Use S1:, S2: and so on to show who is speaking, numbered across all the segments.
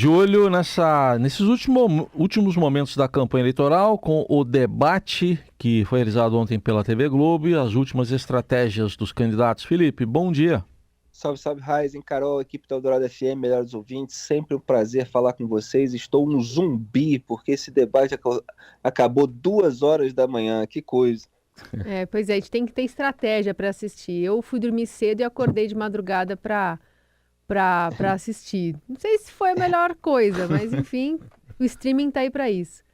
S1: De olho nesses últimos momentos da campanha eleitoral, com o debate que foi realizado ontem pela TV Globo e as últimas estratégias dos candidatos. Felipe, bom dia.
S2: Salve, salve, Raizen, Carol, equipe da Eldorado FM, melhores ouvintes, sempre um prazer falar com vocês. Estou um zumbi, porque esse debate acabou 2 horas da manhã, que coisa.
S3: Pois é, a gente tem que ter estratégia para assistir. Eu fui dormir cedo e acordei de madrugada para assistir. Não sei se foi a melhor coisa, mas enfim, o streaming tá aí para isso.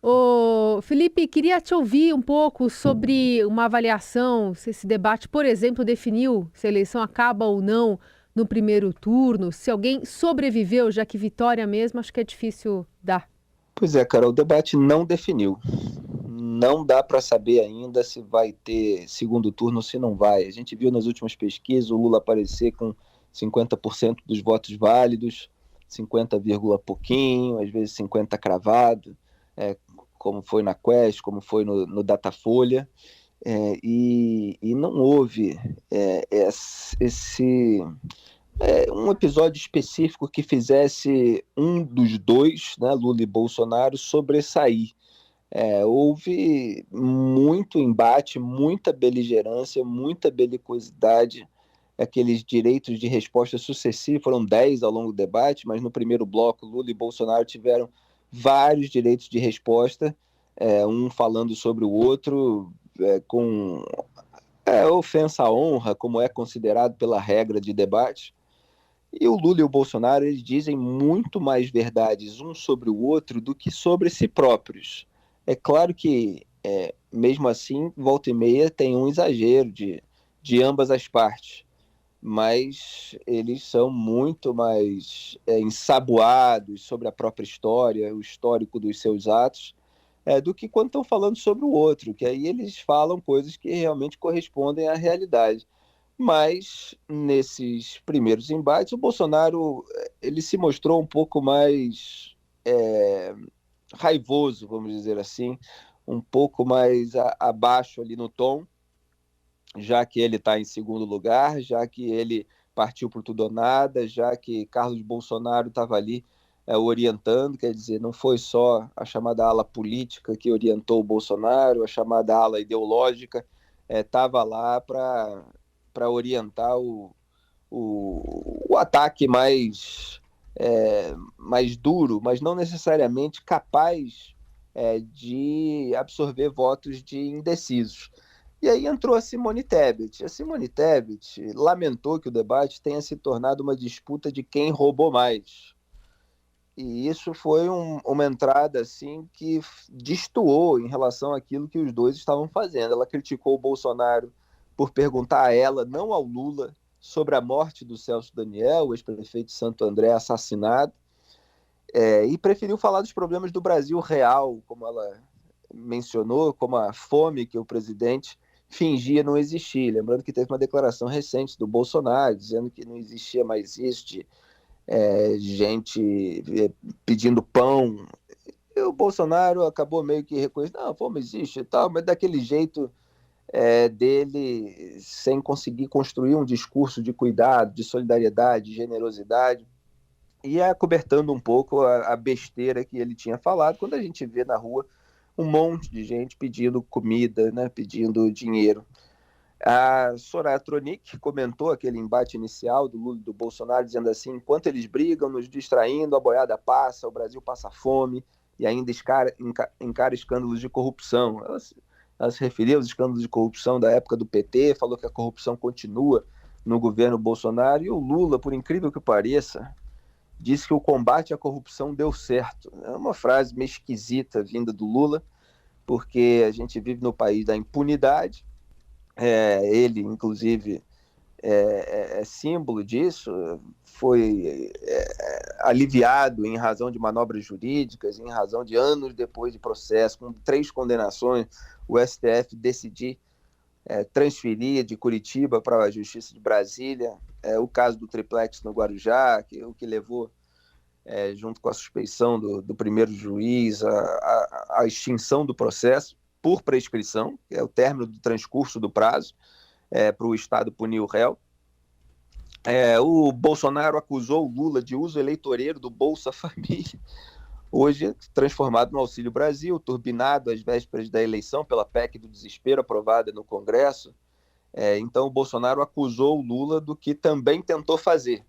S3: Ô, Felipe, queria te ouvir um pouco sobre uma avaliação, se esse debate, por exemplo, definiu se a eleição acaba ou não no primeiro turno, se alguém sobreviveu, já que vitória mesmo, acho que é difícil dar.
S2: Pois é, Carol, o debate não definiu. Não dá para saber ainda se vai ter segundo turno ou se não vai. A gente viu nas últimas pesquisas o Lula aparecer com 50% dos votos válidos, 50, pouquinho, às vezes 50 cravado, como foi na Quest, como foi no Datafolha, e não houve um episódio específico que fizesse um dos dois, né, Lula e Bolsonaro, sobressair. Houve muito embate, muita beligerância, muita belicosidade, aqueles direitos de resposta sucessivos, foram 10 ao longo do debate, mas no primeiro bloco Lula e Bolsonaro tiveram vários direitos de resposta, um falando sobre o outro, com ofensa à honra, como é considerado pela regra de debate. E o Lula e o Bolsonaro, eles dizem muito mais verdades um sobre o outro do que sobre si próprios. É claro que, mesmo assim, volta e meia tem um exagero de ambas as partes, mas eles são muito mais ensaboados sobre a própria história, o histórico dos seus atos, do que quando estão falando sobre o outro, que aí eles falam coisas que realmente correspondem à realidade. Mas nesses primeiros embates, o Bolsonaro ele se mostrou um pouco mais raivoso, vamos dizer assim, um pouco mais abaixo ali no tom, já que ele está em segundo lugar, já que ele partiu por tudo ou nada, já que Carlos Bolsonaro estava ali orientando, quer dizer, não foi só a chamada ala política que orientou o Bolsonaro, a chamada ala ideológica estava lá para orientar o ataque mais duro, mas não necessariamente capaz de absorver votos de indecisos. E aí entrou a Simone Tebet. A Simone Tebet lamentou que o debate tenha se tornado uma disputa de quem roubou mais. E isso foi uma entrada assim que destoou em relação àquilo que os dois estavam fazendo. Ela criticou o Bolsonaro por perguntar a ela, não ao Lula, sobre a morte do Celso Daniel, o ex-prefeito de Santo André, assassinado, e preferiu falar dos problemas do Brasil real, como ela mencionou, como a fome que o presidente fingia não existir. Lembrando que teve uma declaração recente do Bolsonaro, dizendo que não existia mais isso de gente pedindo pão. E o Bolsonaro acabou meio que reconhecendo, não, fome existe e tal, mas daquele jeito dele, sem conseguir construir um discurso de cuidado, de solidariedade, de generosidade, e acobertando um pouco a besteira que ele tinha falado, quando a gente vê na rua um monte de gente pedindo comida, né, pedindo dinheiro. A Soraya Tronic comentou aquele embate inicial do Lula e do Bolsonaro, dizendo assim, enquanto eles brigam, nos distraindo, a boiada passa, o Brasil passa fome e ainda encara escândalos de corrupção. Ela se referia aos escândalos de corrupção da época do PT, falou que a corrupção continua no governo Bolsonaro, e o Lula, por incrível que pareça, disse que o combate à corrupção deu certo. É uma frase meio esquisita vinda do Lula, porque a gente vive no país da impunidade, ele, inclusive, é símbolo disso, foi aliviado em razão de manobras jurídicas, em razão de anos depois de processo, com 3 condenações, o STF decidir transferir de Curitiba para a Justiça de Brasília, o caso do triplex no Guarujá, o que levou, junto com a suspeição do primeiro juiz, a extinção do processo por prescrição, que é o término do transcurso do prazo, para o Estado punir o réu. O Bolsonaro acusou o Lula de uso eleitoreiro do Bolsa Família, hoje transformado no Auxílio Brasil, turbinado às vésperas da eleição pela PEC do desespero aprovada no Congresso. Então o Bolsonaro acusou o Lula do que também tentou fazer.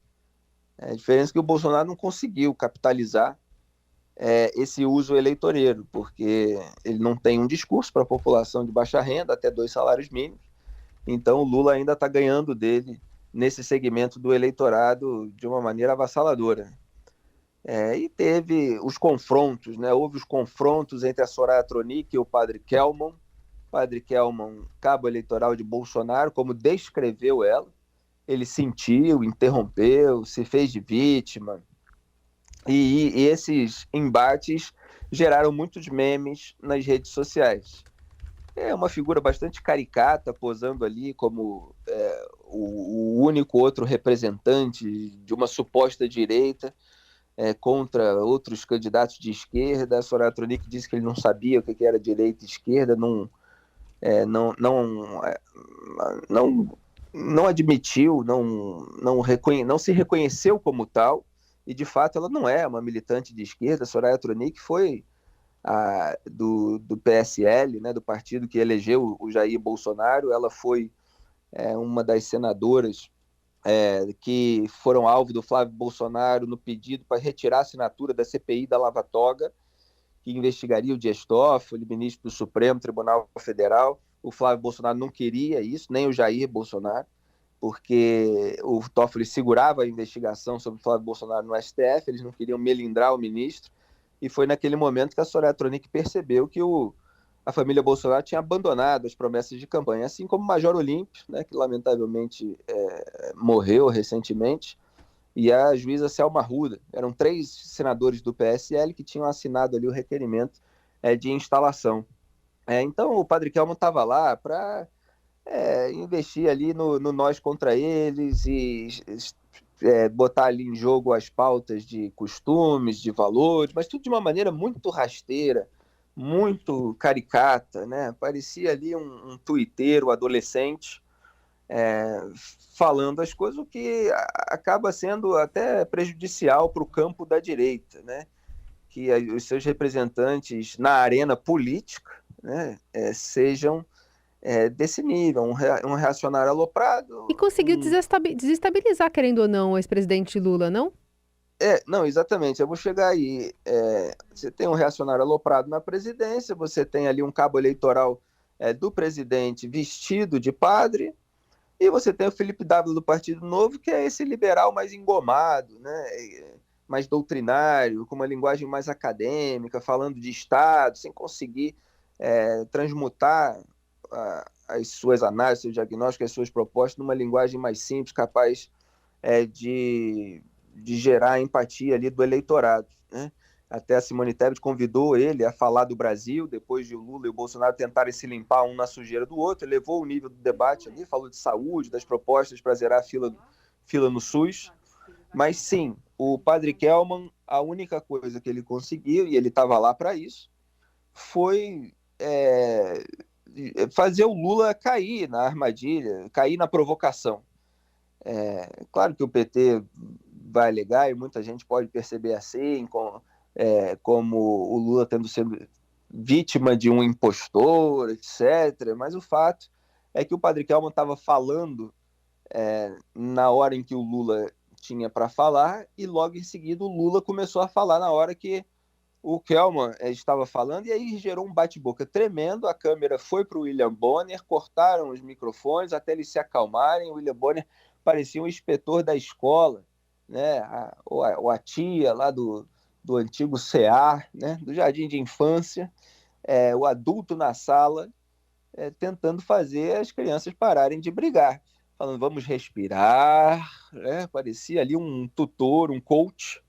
S2: A diferença é que o Bolsonaro não conseguiu capitalizar esse uso eleitoreiro, porque ele não tem um discurso para a população de baixa renda, até 2 salários mínimos. Então o Lula ainda está ganhando dele nesse segmento do eleitorado de uma maneira avassaladora. E teve os confrontos, né? Houve os confrontos entre a Soraya Tronic e o Padre Kelmon. Padre Kelmon, cabo eleitoral de Bolsonaro, como descreveu ela. Ele sentiu, interrompeu, se fez de vítima. E esses embates geraram muitos memes nas redes sociais. É uma figura bastante caricata, posando ali como o único outro representante de uma suposta direita contra outros candidatos de esquerda. A Soraya Tronic disse que ele não sabia o que era direita e esquerda, não admitiu, não se reconheceu como tal, e de fato ela não é uma militante de esquerda. A Soraya Tronic foi do PSL, né, do partido que elegeu o Jair Bolsonaro. Ela foi uma das senadoras que foram alvo do Flávio Bolsonaro no pedido para retirar a assinatura da CPI da Lava Toga, que investigaria o Dias Toffoli, ministro do Supremo Tribunal Federal. O Flávio Bolsonaro não queria isso, nem o Jair Bolsonaro, porque o Toffoli segurava a investigação sobre o Flávio Bolsonaro no STF, eles não queriam melindrar o ministro, e foi naquele momento que a Soraya Tronic percebeu que a família Bolsonaro tinha abandonado as promessas de campanha, assim como o Major Olímpio, né, que lamentavelmente morreu recentemente, e a juíza Selma Arruda. Eram 3 senadores do PSL que tinham assinado ali o requerimento de instalação. Então o Padre Kelmon estava lá para investir ali no nós contra eles e botar ali em jogo as pautas de costumes, de valores, mas tudo de uma maneira muito rasteira, muito caricata, né? Parecia ali um tuiteiro adolescente falando as coisas, o que acaba sendo até prejudicial para o campo da direita, né? Que os seus representantes na arena política, né, sejam desse nível, um reacionário aloprado.
S3: E conseguiu desestabilizar, querendo ou não, o ex-presidente Lula, não?
S2: Não, exatamente, eu vou chegar aí. Você tem um reacionário aloprado na presidência, você tem ali um cabo eleitoral do presidente vestido de padre, e você tem o Felipe Dávila do Partido Novo, que é esse liberal mais engomado, né, mais doutrinário, com uma linguagem mais acadêmica, falando de Estado, sem conseguir transmutar as suas análises, seu diagnóstico, as suas propostas numa linguagem mais simples, capaz de gerar empatia ali do eleitorado, né? Até a Simone Tebet convidou ele a falar do Brasil, depois de o Lula e o Bolsonaro tentarem se limpar um na sujeira do outro, elevou o nível do debate ali, falou de saúde, das propostas para zerar a fila no SUS. Mas sim, o Padre Kelmon, a única coisa que ele conseguiu, e ele estava lá para isso, foi fazer o Lula cair na armadilha, cair na provocação. Claro que o PT vai alegar, e muita gente pode perceber assim, como o Lula tendo sido vítima de um impostor, etc. Mas o fato é que o Padre Kelmon estava falando na hora em que o Lula tinha para falar, e logo em seguida o Lula começou a falar na hora que o Kelmon estava falando, e aí gerou um bate-boca tremendo. A câmera foi para o William Bonner, cortaram os microfones até eles se acalmarem. O William Bonner parecia um inspetor da escola, né? A tia lá do antigo CEAR, né? Do jardim de infância, o adulto na sala, tentando fazer as crianças pararem de brigar, falando, vamos respirar, né? Parecia ali um tutor, um coach.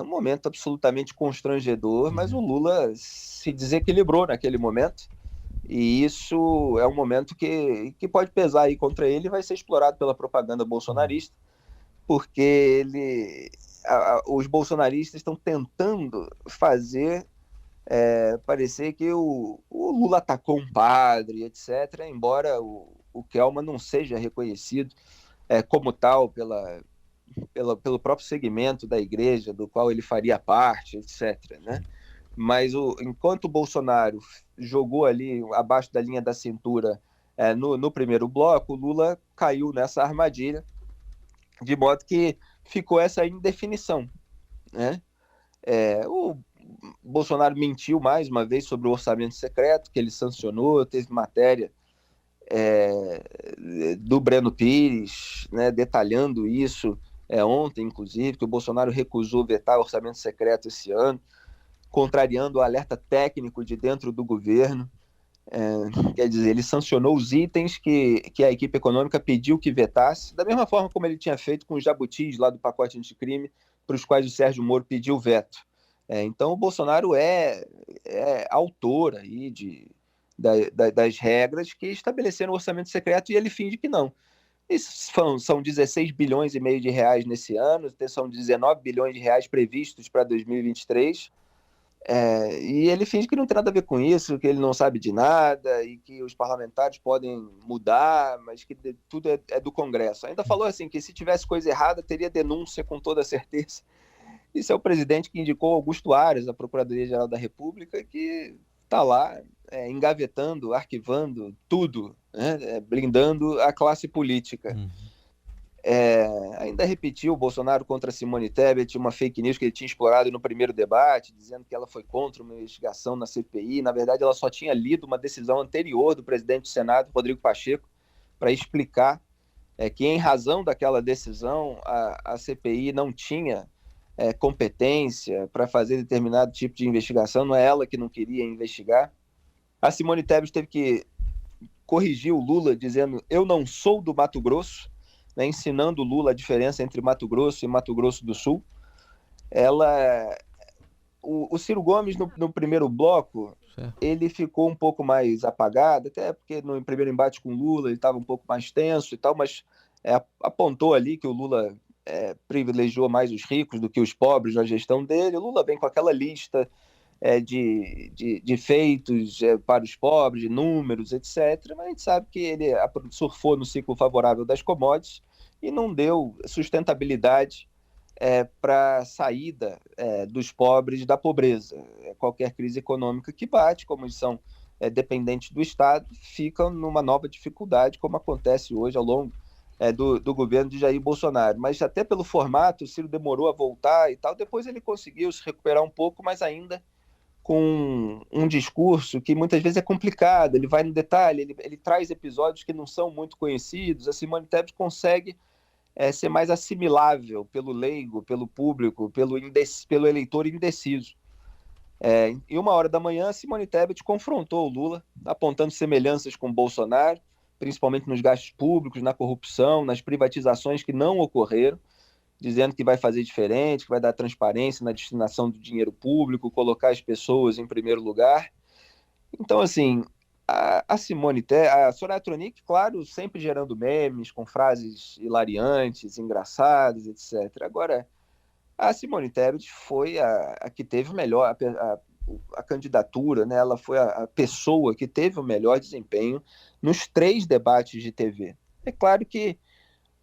S2: Um momento absolutamente constrangedor, mas o Lula se desequilibrou naquele momento, e isso é um momento que pode pesar aí contra ele e vai ser explorado pela propaganda bolsonarista, porque os bolsonaristas estão tentando fazer parecer que o Lula atacou um padre, etc., embora o Kelmon não seja reconhecido como tal, pelo próprio segmento da igreja, do qual ele faria parte, etc., né? Mas enquanto o Bolsonaro jogou ali abaixo da linha da cintura no primeiro bloco, o Lula caiu nessa armadilha, de modo que ficou essa indefinição, né? O Bolsonaro mentiu mais uma vez sobre o orçamento secreto que ele sancionou, teve matéria do Breno Pires, né, detalhando isso ontem, inclusive, que o Bolsonaro recusou vetar o orçamento secreto esse ano, contrariando o alerta técnico de dentro do governo. Quer dizer, ele sancionou os itens que a equipe econômica pediu que vetasse, da mesma forma como ele tinha feito com os jabutis lá do pacote anticrime, para os quais o Sérgio Moro pediu veto. Então, o Bolsonaro é autor aí das regras que estabeleceram o orçamento secreto e ele finge que não. São 16 bilhões e meio de reais nesse ano, são 19 bilhões de reais previstos para 2023, e ele finge que não tem nada a ver com isso, que ele não sabe de nada e que os parlamentares podem mudar, mas que tudo é do Congresso. Ainda falou assim que se tivesse coisa errada, teria denúncia com toda certeza. Isso é o presidente que indicou Augusto Aras, a Procuradoria-Geral da República, que está lá engavetando, arquivando tudo, né, blindando a classe política. Ainda repetiu o Bolsonaro contra Simone Tebet, uma fake news que ele tinha explorado no primeiro debate, dizendo que ela foi contra uma investigação na CPI. Na verdade, ela só tinha lido uma decisão anterior do presidente do Senado, Rodrigo Pacheco, para explicar que, em razão daquela decisão, a CPI não tinha competência para fazer determinado tipo de investigação, não é ela que não queria investigar. A Simone Tebet teve que corrigir o Lula, dizendo: eu não sou do Mato Grosso, né, ensinando o Lula a diferença entre Mato Grosso e Mato Grosso do Sul. O Ciro Gomes, no primeiro bloco, ele ficou um pouco mais apagado, até porque no primeiro embate com o Lula ele estava um pouco mais tenso e tal, mas apontou ali que o Lula privilegiou mais os ricos do que os pobres na gestão dele. O Lula vem com aquela lista de feitos para os pobres, de números, etc. Mas a gente sabe que ele surfou no ciclo favorável das commodities e não deu sustentabilidade para a saída dos pobres da pobreza. Qualquer crise econômica que bate, como eles são dependentes do Estado, ficam numa nova dificuldade, como acontece hoje ao longo do governo de Jair Bolsonaro. Mas até pelo formato, o Ciro demorou a voltar e tal, depois ele conseguiu se recuperar um pouco, mas ainda com um discurso que muitas vezes é complicado, ele vai no detalhe, ele traz episódios que não são muito conhecidos. A Simone Tebet consegue ser mais assimilável pelo leigo, pelo público, pelo eleitor indeciso. Em 1h da manhã, Simone Tebet confrontou o Lula, apontando semelhanças com Bolsonaro, principalmente nos gastos públicos, na corrupção, nas privatizações que não ocorreram, dizendo que vai fazer diferente, que vai dar transparência na destinação do dinheiro público, colocar as pessoas em primeiro lugar. Então, assim, a Soraya Tronic, claro, sempre gerando memes, com frases hilariantes, engraçadas, etc. Agora, a Simone Tebet foi a que teve o melhor, a candidatura, né? Ela foi a pessoa que teve o melhor desempenho nos 3 debates de TV. É claro que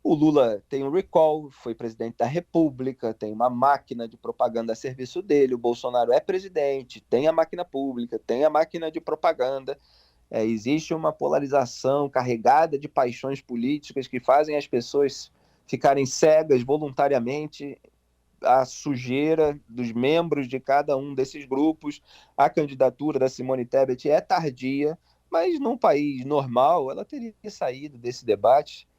S2: o Lula tem um recall, foi presidente da República, tem uma máquina de propaganda a serviço dele. O Bolsonaro é presidente, tem a máquina pública, tem a máquina de propaganda. Existe uma polarização carregada de paixões políticas que fazem as pessoas ficarem cegas voluntariamente à sujeira dos membros de cada um desses grupos. A candidatura da Simone Tebet é tardia, mas num país normal ela teria saído desse debate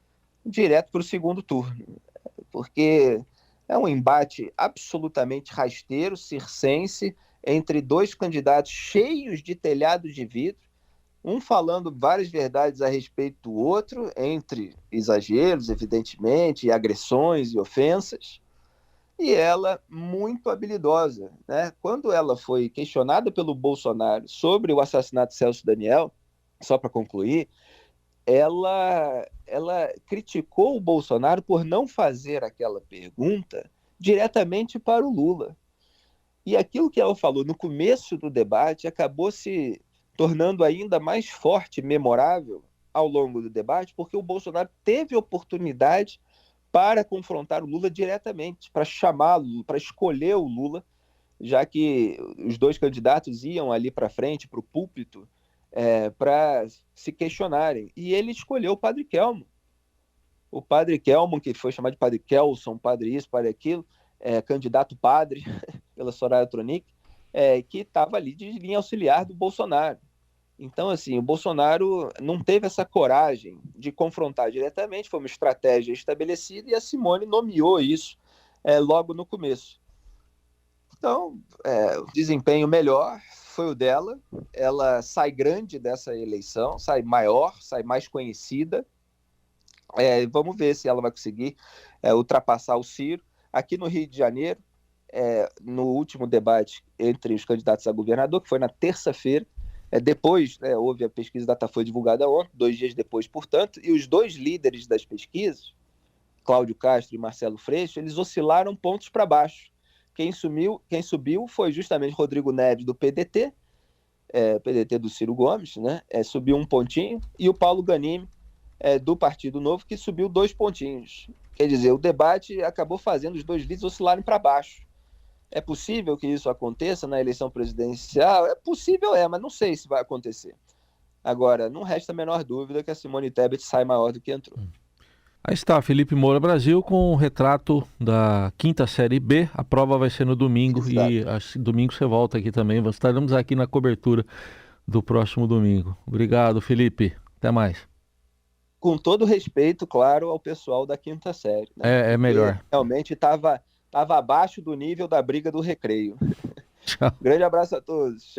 S2: direto para o segundo turno, porque é um embate absolutamente rasteiro, circense, entre 2 candidatos cheios de telhados de vidro, um falando várias verdades a respeito do outro, entre exageros, evidentemente, e agressões e ofensas, e ela muito habilidosa, né? Quando ela foi questionada pelo Bolsonaro sobre o assassinato de Celso Daniel, só para concluir, ela criticou o Bolsonaro por não fazer aquela pergunta diretamente para o Lula. E aquilo que ela falou no começo do debate acabou se tornando ainda mais forte e memorável ao longo do debate, porque o Bolsonaro teve oportunidade para confrontar o Lula diretamente, para chamá-lo, para escolher o Lula, já que os dois candidatos iam ali para frente, para o púlpito, para se questionarem. E ele escolheu o Padre Kelmo. O Padre Kelmo, que foi chamado de Padre Kelson, Padre isso, Padre aquilo, candidato padre pela Soraya Tronic, que estava ali de linha auxiliar do Bolsonaro. Então, assim, o Bolsonaro não teve essa coragem de confrontar diretamente, foi uma estratégia estabelecida e a Simone nomeou isso logo no começo. Então, o desempenho melhor foi o dela, ela sai grande dessa eleição, sai maior, sai mais conhecida. Vamos ver se ela vai conseguir ultrapassar o Ciro. Aqui no Rio de Janeiro, no último debate entre os candidatos a governador, que foi na terça-feira, depois, houve a pesquisa Datafolha divulgada ontem, 2 dias depois, portanto, e os dois líderes das pesquisas, Cláudio Castro e Marcelo Freixo, eles oscilaram pontos para baixo. Quem subiu foi justamente Rodrigo Neves, do PDT, PDT do Ciro Gomes, né? Subiu 1 pontinho, e o Paulo Ganimi, do Partido Novo, que subiu 2 pontinhos. Quer dizer, o debate acabou fazendo os dois líderes oscilarem para baixo. É possível que isso aconteça na eleição presidencial? É possível, mas não sei se vai acontecer. Agora, não resta a menor dúvida que a Simone Tebet sai maior do que entrou.
S1: Aí está, Felipe Moura Brasil com o retrato da 5ª Série B. A prova vai ser no domingo.
S2: Exato.
S1: E domingo você volta aqui também. Estaremos aqui na cobertura do próximo domingo. Obrigado, Felipe. Até mais.
S2: Com todo respeito, claro, ao pessoal da 5ª série. Né?
S1: É melhor.
S2: Realmente estava abaixo do nível da briga do recreio.
S1: Tchau.
S2: Grande abraço a todos. Tchau.